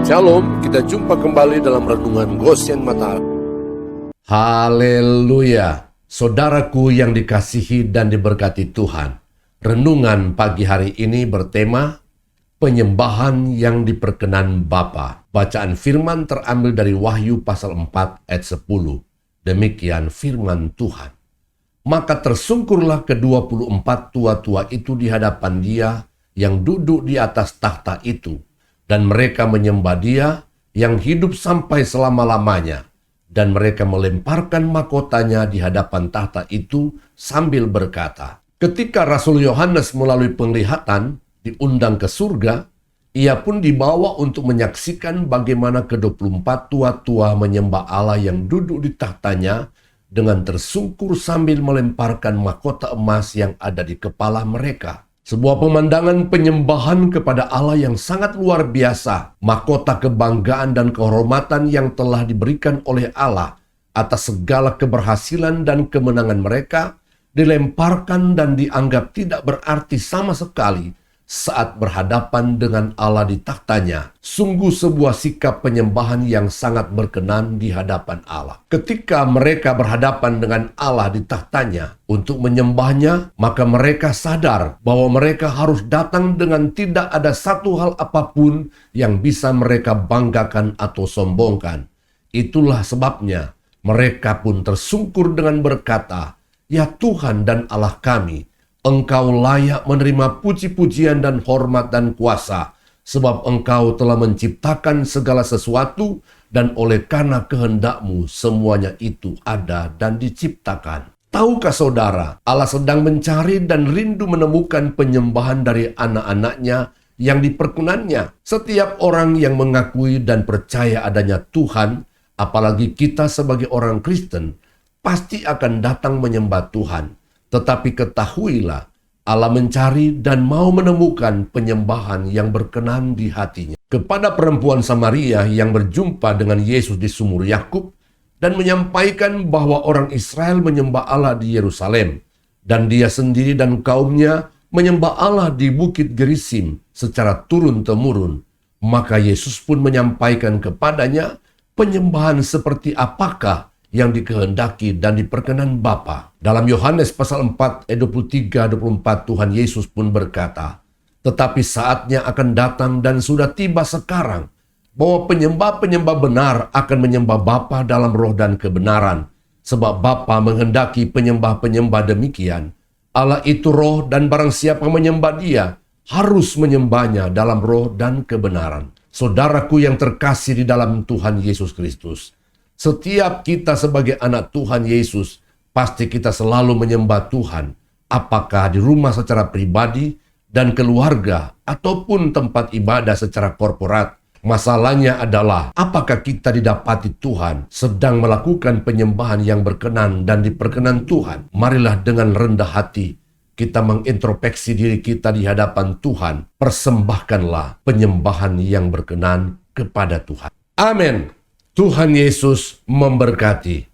Shalom, kita jumpa kembali dalam Renungan Gosyen Mata. Haleluya, saudaraku yang dikasihi dan diberkati Tuhan. Renungan pagi hari ini bertema penyembahan yang diperkenan Bapa. Bacaan firman terambil dari Wahyu pasal 4 ayat 10. Demikian firman Tuhan. Maka tersungkurlah ke-24 tua-tua itu di hadapan Dia yang duduk di atas tahta itu. Dan mereka menyembah Dia yang hidup sampai selama-lamanya. Dan mereka melemparkan mahkotanya di hadapan tahta itu sambil berkata, ketika Rasul Yohanes melalui penglihatan diundang ke surga, ia pun dibawa untuk menyaksikan bagaimana ke-24 tua-tua menyembah Allah yang duduk di tahtanya dengan tersungkur sambil melemparkan mahkota emas yang ada di kepala mereka. Sebuah pemandangan penyembahan kepada Allah yang sangat luar biasa. Mahkota kebanggaan dan kehormatan yang telah diberikan oleh Allah atas segala keberhasilan dan kemenangan mereka dilemparkan dan dianggap tidak berarti sama sekali saat berhadapan dengan Allah di tahtanya. Sungguh sebuah sikap penyembahan yang sangat berkenan di hadapan Allah. Ketika mereka berhadapan dengan Allah di tahtanya untuk menyembahnya, maka mereka sadar bahwa mereka harus datang dengan tidak ada satu hal apapun yang bisa mereka banggakan atau sombongkan. Itulah sebabnya mereka pun tersungkur dengan berkata, "Ya Tuhan dan Allah kami, Engkau layak menerima puji-pujian dan hormat dan kuasa, sebab Engkau telah menciptakan segala sesuatu, dan oleh karena kehendak-Mu semuanya itu ada dan diciptakan." Tahukah saudara, Allah sedang mencari dan rindu menemukan penyembahan dari anak-anaknya yang diperkenannya. Setiap orang yang mengakui dan percaya adanya Tuhan, apalagi kita sebagai orang Kristen, pasti akan datang menyembah Tuhan. Tetapi ketahuilah, Allah mencari dan mau menemukan penyembahan yang berkenan di hatinya. Kepada perempuan Samaria yang berjumpa dengan Yesus di sumur Yakub dan menyampaikan bahwa orang Israel menyembah Allah di Yerusalem, dan dia sendiri dan kaumnya menyembah Allah di Bukit Gerisim secara turun-temurun, maka Yesus pun menyampaikan kepadanya penyembahan seperti apakah yang dikehendaki dan diperkenan Bapa. Dalam Yohanes pasal 4 ayat 23-24 Tuhan Yesus pun berkata, tetapi saatnya akan datang dan sudah tiba sekarang bahwa penyembah-penyembah benar akan menyembah Bapa dalam roh dan kebenaran, sebab Bapa menghendaki penyembah-penyembah demikian. Allah itu roh, dan barang siapa menyembah Dia harus menyembahnya dalam roh dan kebenaran. Saudaraku yang terkasih di dalam Tuhan Yesus Kristus, setiap kita sebagai anak Tuhan Yesus, pasti kita selalu menyembah Tuhan, apakah di rumah secara pribadi dan keluarga, ataupun tempat ibadah secara korporat. Masalahnya adalah, apakah kita didapati Tuhan sedang melakukan penyembahan yang berkenan dan diperkenan Tuhan? Marilah dengan rendah hati kita mengintrospeksi diri kita di hadapan Tuhan. Persembahkanlah penyembahan yang berkenan kepada Tuhan. Amin. Tuhan Yesus memberkati.